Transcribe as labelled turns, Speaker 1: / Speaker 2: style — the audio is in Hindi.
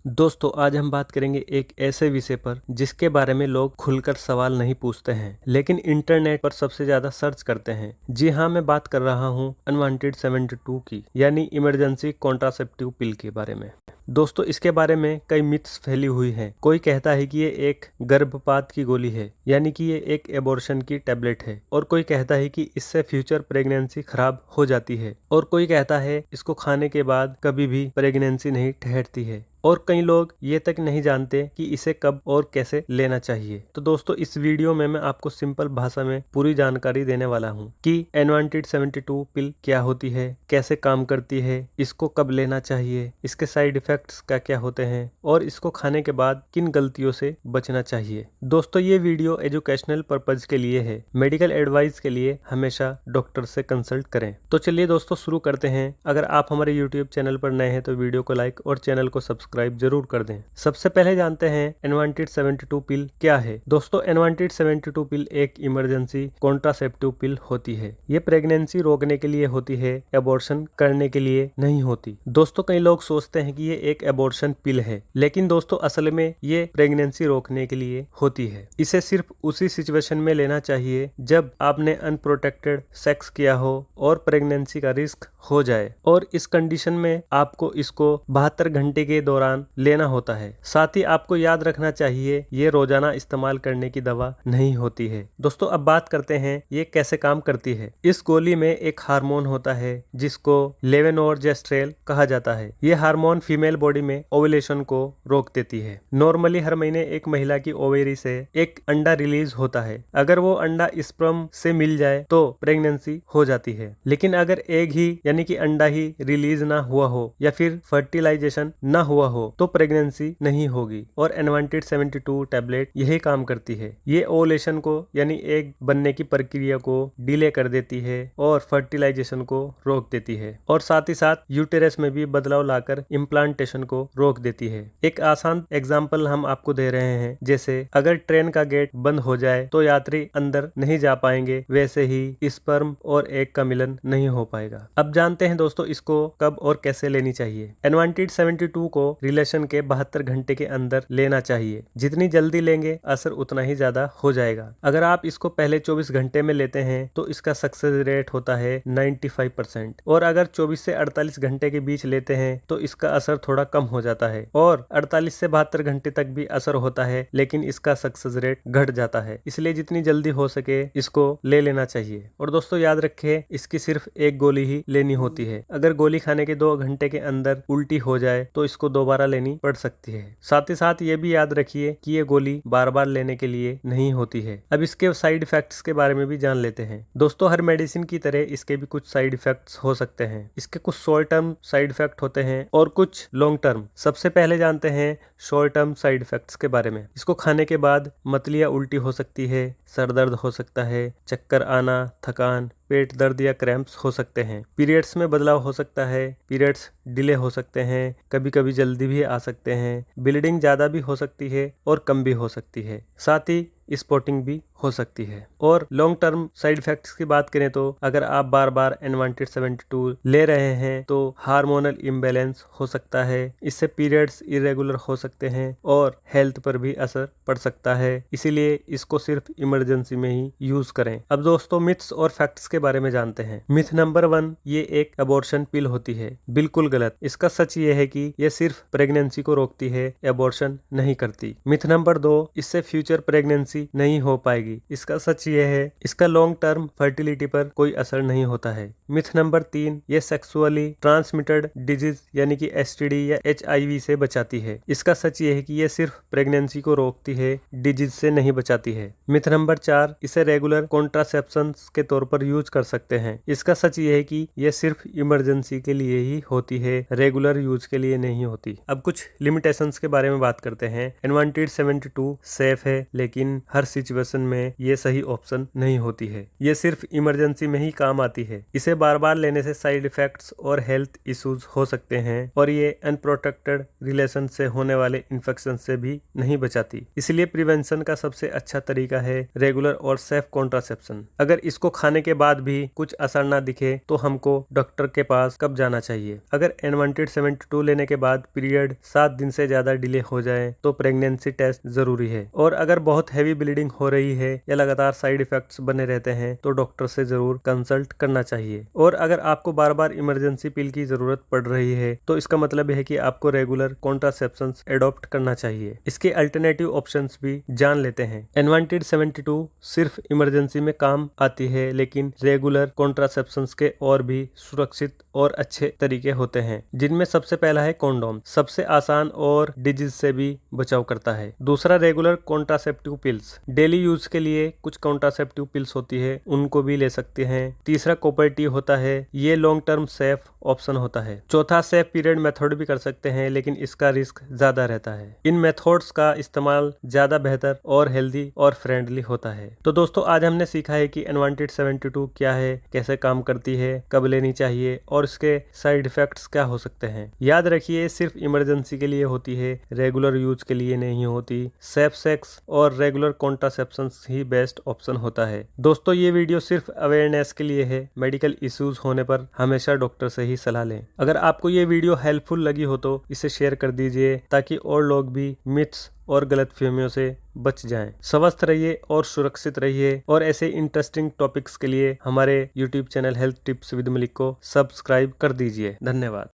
Speaker 1: दोस्तों आज हम बात करेंगे एक ऐसे विषय पर जिसके बारे में लोग खुलकर सवाल नहीं पूछते हैं लेकिन इंटरनेट पर सबसे ज्यादा सर्च करते हैं। जी हाँ, मैं बात कर रहा हूँ अनवांटेड 72 की, यानी इमरजेंसी कॉन्ट्रासेप्टिव पिल के बारे में। दोस्तों इसके बारे में कई मिथ्स फैली हुई हैं। कोई कहता है कि ये एक गर्भपात की गोली है, यानी कि ये एक एबॉर्शन की टैबलेट है, और कोई कहता है कि इससे फ्यूचर प्रेगनेंसी खराब हो जाती है, और कोई कहता है इसको खाने के बाद कभी भी प्रेगनेंसी नहीं ठहरती है, और कई लोग ये तक नहीं जानते कि इसे कब और कैसे लेना चाहिए। तो दोस्तों इस वीडियो में मैं आपको सिंपल भाषा में पूरी जानकारी देने वाला हूँ कि अनवांटेड 72 पिल क्या होती है, कैसे काम करती है, इसको कब लेना चाहिए, इसके साइड इफेक्ट्स क्या क्या होते हैं, और इसको खाने के बाद किन गलतियों से बचना चाहिए। दोस्तों ये वीडियो एजुकेशनल पर्पज के लिए है, मेडिकल एडवाइस के लिए हमेशा डॉक्टर से कंसल्ट करें। तो चलिए दोस्तों शुरू करते हैं। अगर आप हमारे यूट्यूब चैनल पर नए हैं तो वीडियो को लाइक और चैनल को सब्सक्राइब जरूर कर दें। सबसे पहले जानते हैं अनवांटेड 72 पिल क्या है। दोस्तों अनवांटेड 72 पिल एक इमरजेंसी कॉन्ट्रासेप्टिव पिल होती है। ये प्रेगनेंसी रोकने के लिए होती है, एबॉर्शन करने के लिए नहीं होती। दोस्तों कई लोग सोचते हैं कि ये एक एबॉर्शन पिल है, लेकिन दोस्तों असल में ये प्रेगनेंसी रोकने के लिए होती है। इसे सिर्फ उसी सिचुएशन में लेना चाहिए जब आपने अनप्रोटेक्टेड सेक्स किया हो और प्रेगनेंसी का रिस्क हो जाए, और इस कंडीशन में आपको इसको 72 घंटे के दौरान लेना होता है। साथ ही आपको याद रखना चाहिए ये रोजाना इस्तेमाल करने की दवा नहीं होती है। दोस्तों अब बात करते हैं ये कैसे काम करती है। इस गोली में एक हार्मोन होता है जिसको लेवेनोर्जेस्ट्रेल कहा जाता है। ये हार्मोन फीमेल बॉडी में ओव्यूलेशन को रोक देती है। नॉर्मली हर महीने एक महिला की ओवेरी से एक अंडा रिलीज होता है। अगर वो अंडा स्पर्म से मिल जाए तो प्रेगनेंसी हो जाती है, लेकिन अगर एग ही यानी कि अंडा ही रिलीज ना हुआ हो या फिर फर्टिलाइजेशन ना हुआ हो तो प्रेगनेंसी नहीं होगी। और अनवांटेड 72 टैबलेट यही काम करती है। ये ओवुलेशन को यानी एग बनने की प्रक्रिया को डिले कर देती है और फर्टिलाइजेशन को रोक देती है, और साथ ही साथ यूटेरस में भी बदलाव लाकर इम्प्लांटेशन को रोक देती है। एक आसान एग्जाम्पल हम आपको दे रहे हैं, जैसे अगर ट्रेन का गेट बंद हो जाए तो यात्री अंदर नहीं जा पाएंगे, वैसे ही स्पर्म और एग का मिलन नहीं हो पाएगा। अब जानते हैं दोस्तों इसको कब और कैसे लेनी चाहिए। अनवांटेड 72 को रिलेशन के 72 घंटे के अंदर लेना चाहिए। जितनी जल्दी लेंगे असर उतना ही ज्यादा हो जाएगा। अगर आप इसको पहले 24 घंटे में लेते हैं तो इसका सक्सेस रेट होता है 95%, और अगर 24 से 48 घंटे के बीच लेते हैं तो इसका असर थोड़ा कम हो जाता है, और 48 से 72 घंटे तक भी असर होता है, लेकिन इसका सक्सेस रेट घट जाता है। इसलिए जितनी जल्दी हो सके इसको ले लेना चाहिए। और दोस्तों याद रखें इसकी सिर्फ एक गोली ही लेनी होती है। अगर गोली खाने के 2 घंटे के अंदर उल्टी हो जाए तो इसको दोबारा लेनी पड़ सकती है। साथ ही साथ ये भी याद रखिए कि ये गोली बार बार लेने के लिए नहीं होती है। अब इसके साइड इफेक्ट्स के बारे में भी जान लेते हैं। दोस्तों हर मेडिसिन की तरह इसके भी कुछ साइड इफेक्ट्स हो सकते हैं। इसके कुछ शॉर्ट टर्म साइड इफेक्ट होते हैं और कुछ लॉन्ग टर्म। सबसे पहले जानते हैं शॉर्ट टर्म साइड इफेक्ट्स के बारे में। इसको खाने के बाद मतली या उल्टी हो सकती है, सर दर्द हो सकता है, चक्कर आना, थकान, पेट दर्द या क्रैम्प्स हो सकते हैं। पीरियड्स में बदलाव हो सकता है, पीरियड्स डिले हो सकते हैं, कभी कभी जल्दी भी आ सकते हैं, ब्लीडिंग ज्यादा भी हो सकती है और कम भी हो सकती है, साथ ही स्पॉटिंग भी हो सकती है। और लॉन्ग टर्म साइड इफेक्ट्स की बात करें तो अगर आप बार बार अनवांटेड 72 ले रहे हैं तो हार्मोनल इम्बैलेंस हो सकता है, इससे पीरियड्स इरेगुलर हो सकते हैं और हेल्थ पर भी असर पड़ सकता है। इसीलिए इसको सिर्फ इमरजेंसी में ही यूज करें। अब दोस्तों मिथ्स और फैक्ट्स के बारे में जानते हैं। मिथ नंबर 1, ये एक एबॉर्शन पिल होती है। बिल्कुल गलत। इसका सच ये है कि ये सिर्फ प्रेगनेंसी को रोकती है, एबॉर्शन नहीं करती। मिथ नंबर 2, इससे फ्यूचर प्रेगनेंसी नहीं हो पाएगी। इसका सच ये है इसका लॉन्ग टर्म फर्टिलिटी पर कोई असर नहीं होता है। मिथ नंबर 3, ये सेक्सुअली ट्रांसमिटेड डिजीज यानी कि एसटीडी या एचआईवी से बचाती है। इसका सच ये है कि ये सिर्फ प्रेगनेंसी को रोकती है, डिजीज से नहीं बचाती है। मिथ नंबर 4, इसे रेगुलर कॉन्ट्रासेप्शन के तौर पर यूज कर सकते हैं। इसका सच ये है कि ये सिर्फ इमरजेंसी के लिए ही होती है, रेगुलर यूज के लिए नहीं होती। अब कुछ लिमिटेशंस के बारे में बात करते हैं। अनवांटेड 72 सेफ है, लेकिन लेकिन हर सिचुएशन में ये सही ऑप्शन नहीं होती है। ये सिर्फ इमरजेंसी में ही काम आती है। इसे बार बार लेने से साइड इफेक्ट्स और हेल्थ इश्यूज हो सकते हैं और ये अनप्रोटेक्टेड रिलेशन से होने वाले इन्फेक्शन से भी नहीं बचाती। इसलिए प्रिवेंशन का सबसे अच्छा तरीका है रेगुलर और सेफ कॉन्ट्रासेप्शन। अगर इसको खाने के बाद भी कुछ असर ना दिखे तो हमको डॉक्टर के पास कब जाना चाहिए? अगर अनवांटेड 72 लेने के बाद पीरियड 7 दिन से ज्यादा डिले हो जाए तो प्रेगनेंसी टेस्ट जरूरी है। और अगर बहुत हैवी ब्लीडिंग हो रही है या लगातार साइड इफेक्ट्स बने रहते हैं तो डॉक्टर से जरूर कंसल्ट करना चाहिए। और अगर आपको बार बार इमरजेंसी पिल की जरूरत पड़ रही है तो इसका मतलब है कि आपको रेगुलर कॉन्ट्रासेप्शन एडॉप्ट करना चाहिए। इसके अल्टरनेटिव ऑप्शंस भी जान लेते हैं। अनवांटेड 72 सिर्फ इमरजेंसी में काम आती है, लेकिन रेगुलर कॉन्ट्रासेप्शंस के और भी सुरक्षित और अच्छे तरीके होते हैं, जिनमें सबसे पहला है कॉन्डोम। सबसे आसान और डिजीज से भी बचाव करता है। दूसरा regular contraceptive pills. Daily use के लिए कुछ कॉन्ट्रासेप्टिव पिल्स होती है, उनको भी ले सकते हैं। तीसरा कॉपर टी होता है, ये लॉन्ग टर्म सेफ ऑप्शन होता है। चौथा सेफ पीरियड मेथड भी कर सकते हैं, लेकिन इसका रिस्क ज्यादा रहता है। इन मेथड्स का इस्तेमाल ज्यादा बेहतर और हेल्दी और फ्रेंडली होता है। तो दोस्तों आज हमने सीखा है कि अनवांटेड 72 क्या है, कैसे काम करती है, कब लेनी चाहिए और इसके साइड इफेक्ट्स क्या हो सकते हैं। याद रखिए सिर्फ इमरजेंसी के लिए होती है, रेगुलर यूज के लिए नहीं होती। सेफ सेक्स और रेगुलर कॉन्ट्रासेप्शन ही बेस्ट ऑप्शन होता है। दोस्तों ये वीडियो सिर्फ अवेयरनेस के लिए है। मेडिकल इश्यूज होने पर हमेशा डॉक्टर से ही सलाह लें। अगर आपको ये वीडियो हेल्पफुल लगी हो तो इसे शेयर कर दीजिए ताकि और लोग भी मिथ्स और गलतफहमियों से बच जाएं। स्वस्थ रहिए और सुरक्षित रहिए और ऐसे इंटरेस्टिंग टॉपिक्स के लिए हमारे YouTube channel health tips with Malik को सब्सक्राइब कर दीजिए। धन्यवाद।